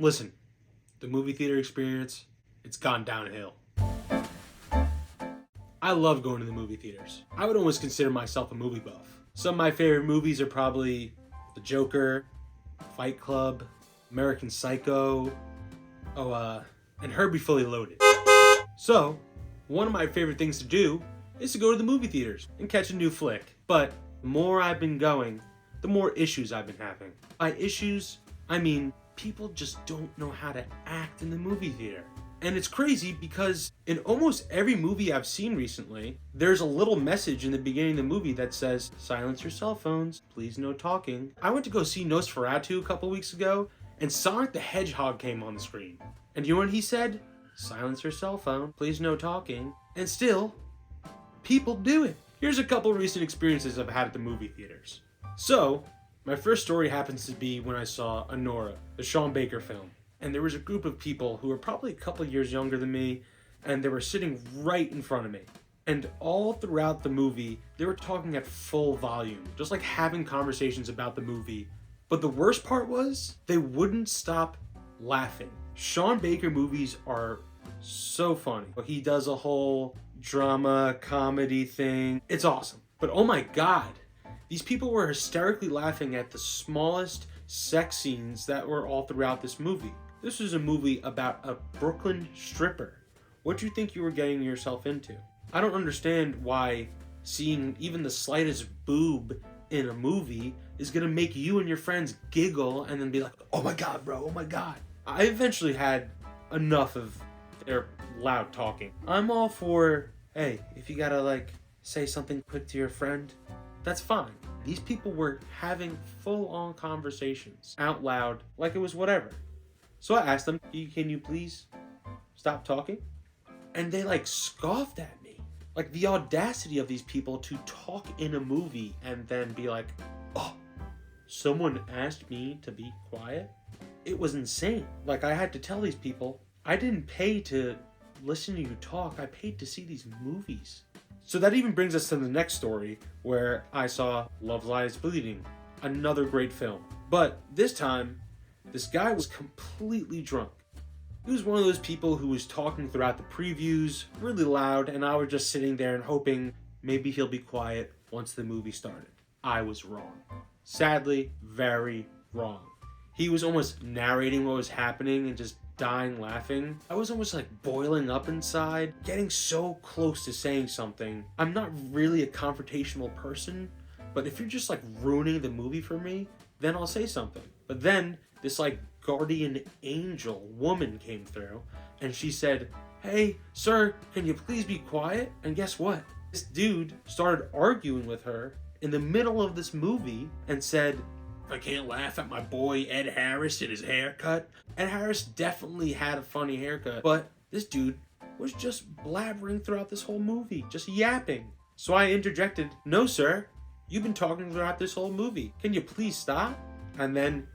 Listen, the movie theater experience, it's gone downhill. I love going to the movie theaters. I would almost consider myself a movie buff. Some of my favorite movies are probably The Joker, Fight Club, American Psycho, and Herbie Fully Loaded. So, one of my favorite things to do is to go to the movie theaters and catch a new flick. But the more I've been going, the more issues I've been having. By issues, I mean people just don't know how to act in the movie theater. And it's crazy because in almost every movie I've seen recently, there's a little message in the beginning of the movie that says, silence your cell phones, please no talking. I went to go see Nosferatu a couple weeks ago, and Sonic the Hedgehog came on the screen. And you know what he said? Silence your cell phone, please no talking. And still, people do it. Here's a couple recent experiences I've had at the movie theaters. So, my first story happens to be when I saw Anora, the Sean Baker film. And there was a group of people who were probably a couple years younger than me, and they were sitting right in front of me. And all throughout the movie, they were talking at full volume, just like having conversations about the movie. But the worst part was, they wouldn't stop laughing. Sean Baker movies are so funny. He does a whole drama, comedy thing. It's awesome. But oh my god, these people were hysterically laughing at the smallest sex scenes that were all throughout this movie. This is a movie about a Brooklyn stripper. What do you think you were getting yourself into? I don't understand why seeing even the slightest boob in a movie is gonna make you and your friends giggle and then be like, oh my god, bro, oh my god. I eventually had enough of their loud talking. I'm all for, hey, if you gotta say something quick to your friend, that's fine. These people were having full-on conversations out loud like it was whatever. So I asked them, can you please stop talking? And they scoffed at me. The audacity of these people to talk in a movie and then be like, oh, someone asked me to be quiet? It was insane. I had to tell these people, I didn't pay to listen to you talk, I paid to see these movies. So that even brings us to the next story where I saw Love Lies Bleeding, another great film. But this time, this guy was completely drunk. He was one of those people who was talking throughout the previews, really loud, and I was just sitting there and hoping maybe he'll be quiet once the movie started. I was wrong. Sadly, very wrong. He was almost narrating what was happening and just dying laughing. I was almost boiling up inside, getting so close to saying something. I'm not really a confrontational person, but if you're just ruining the movie for me, then I'll say something. But then this guardian angel woman came through and she said, hey, sir, can you please be quiet? And guess what? This dude started arguing with her in the middle of this movie and said, I can't laugh at my boy Ed Harris and his haircut. Ed Harris definitely had a funny haircut, but this dude was just blabbering throughout this whole movie, just yapping. So I interjected, no sir, you've been talking throughout this whole movie. Can you please stop? And then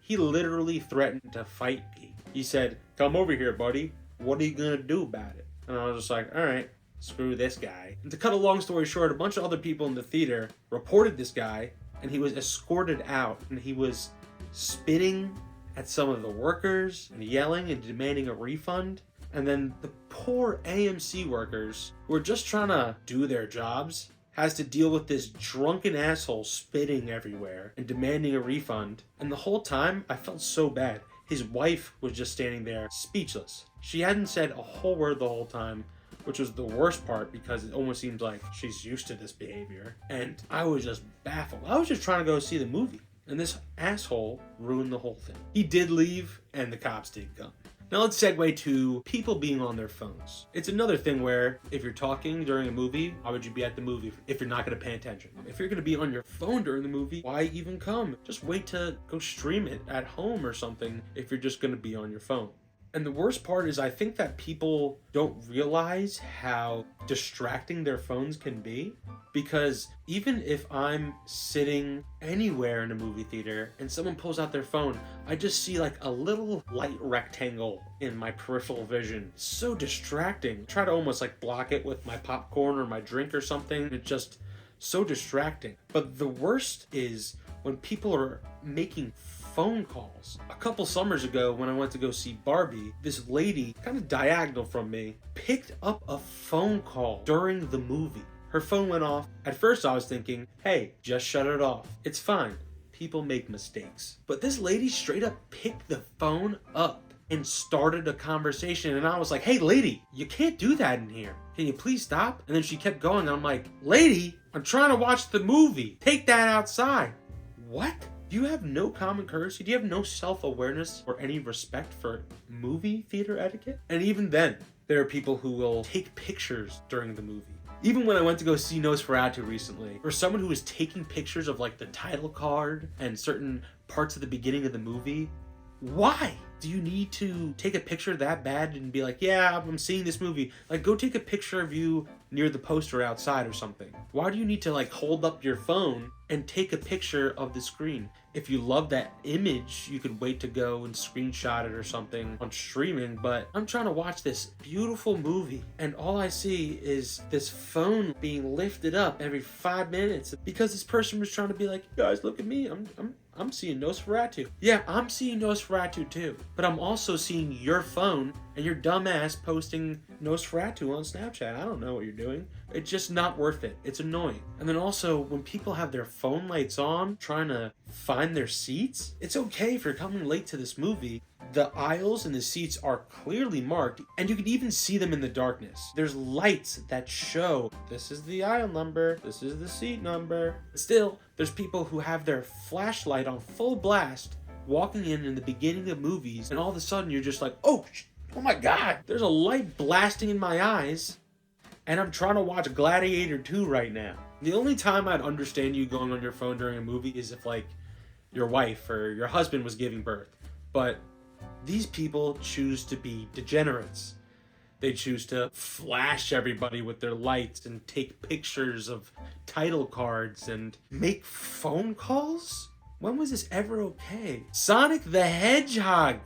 he literally threatened to fight me. He said, come over here, buddy. What are you gonna do about it? And I was just like, all right, screw this guy. And to cut a long story short, a bunch of other people in the theater reported this guy, and he was escorted out, and he was spitting at some of the workers and yelling and demanding a refund. And then the poor AMC workers who were just trying to do their jobs has to deal with this drunken asshole spitting everywhere and demanding a refund. And the whole time, I felt so bad. His wife was just standing there speechless. She hadn't said a whole word the whole time, which was the worst part because it almost seems like she's used to this behavior. And I was just baffled. I was just trying to go see the movie, and this asshole ruined the whole thing. He did leave, and the cops did come. Now let's segue to people being on their phones. It's another thing where if you're talking during a movie, why would you be at the movie if you're not going to pay attention? If you're going to be on your phone during the movie, why even come? Just wait to go stream it at home or something if you're just going to be on your phone. And the worst part is I think that people don't realize how distracting their phones can be, because even if I'm sitting anywhere in a movie theater and someone pulls out their phone, I just see a little light rectangle in my peripheral vision. It's so distracting. I try to almost block it with my popcorn or my drink or something. It's just so distracting. But the worst is when people are making phone calls. A couple summers ago when I went to go see Barbie, this lady, kind of diagonal from me, picked up a phone call during the movie. Her phone went off. At first I was thinking, hey, just shut it off. It's fine. People make mistakes. But this lady straight up picked the phone up and started a conversation, and I was like, hey lady, you can't do that in here. Can you please stop? And then she kept going, and I'm like, lady, I'm trying to watch the movie. Take that outside. What? Do you have no common courtesy? Do you have no self-awareness or any respect for movie theater etiquette? And even then, there are people who will take pictures during the movie. Even when I went to go see Nosferatu recently, for someone who was taking pictures of like the title card and certain parts of the beginning of the movie, why? Do you need to take a picture that bad and be like, yeah, I'm seeing this movie? Like, go take a picture of you near the poster outside or something. Why do you need to like hold up your phone and take a picture of the screen? If you love that image, you could wait to go and screenshot it or something on streaming, but I'm trying to watch this beautiful movie and all I see is this phone being lifted up every 5 minutes because this person was trying to be like, guys, look at me, I'm seeing Nosferatu. Yeah, I'm seeing Nosferatu too, but I'm also seeing your phone and your dumbass posting Nosferatu on Snapchat. I don't know what you're doing. It's just not worth it. It's annoying. And then also, when people have their phone lights on, trying to find their seats, it's okay if you're coming late to this movie. The aisles and the seats are clearly marked, and you can even see them in the darkness. There's lights that show this is the aisle number, this is the seat number. Still, there's people who have their flashlight on full blast, walking in the beginning of movies, and all of a sudden you're just like, oh my god, there's a light blasting in my eyes, and I'm trying to watch Gladiator 2 right now. The only time I'd understand you going on your phone during a movie is if like your wife or your husband was giving birth, but these people choose to be degenerates. They choose to flash everybody with their lights and take pictures of title cards and make phone calls? When was this ever okay? Sonic the Hedgehog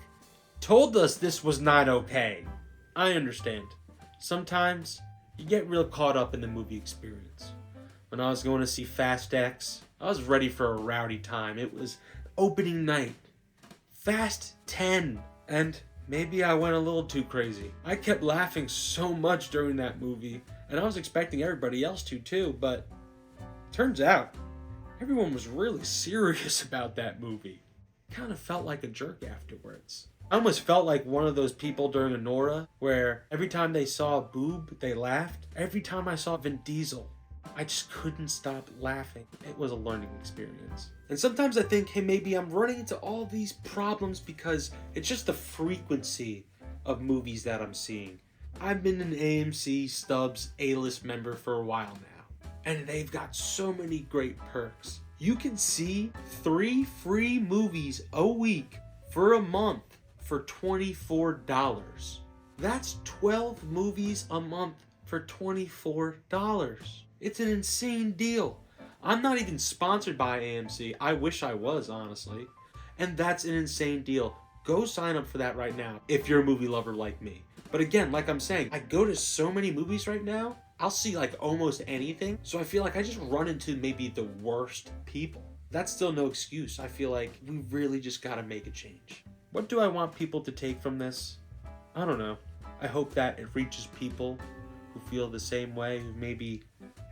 told us this was not okay. I understand. Sometimes you get real caught up in the movie experience. When I was going to see Fast X, I was ready for a rowdy time. It was opening night. Fast 10. And maybe I went a little too crazy. I kept laughing so much during that movie, and I was expecting everybody else to too, but turns out everyone was really serious about that movie. Kind of felt like a jerk afterwards. I almost felt like one of those people during Anora where every time they saw a boob, they laughed. Every time I saw Vin Diesel, I just couldn't stop laughing. It was a learning experience. And sometimes I think, hey, maybe I'm running into all these problems because it's just the frequency of movies that I'm seeing. I've been an AMC Stubs A-list member for a while now, and they've got so many great perks. You can see 3 free movies a week for a month for $24. That's 12 movies a month for $24. It's an insane deal. I'm not even sponsored by AMC. I wish I was, honestly. And that's an insane deal. Go sign up for that right now if you're a movie lover like me. But again, like I'm saying, I go to so many movies right now, I'll see like almost anything. So I feel like I just run into maybe the worst people. That's still no excuse. I feel like we really just gotta make a change. What do I want people to take from this? I don't know. I hope that it reaches people who feel the same way, who maybe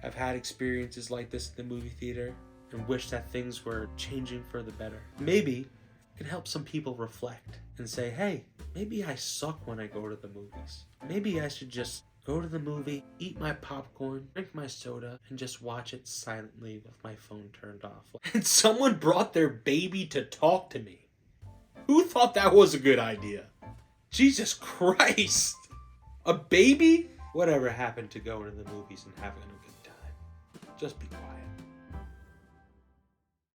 have had experiences like this in the movie theater and wish that things were changing for the better. Maybe it can help some people reflect and say, hey, maybe I suck when I go to the movies. Maybe I should just go to the movie, eat my popcorn, drink my soda, and just watch it silently with my phone turned off. And someone brought their baby to talk to me. Who thought that was a good idea? Jesus Christ! A baby? Whatever happened to going to the movies and having a good time? Just be quiet.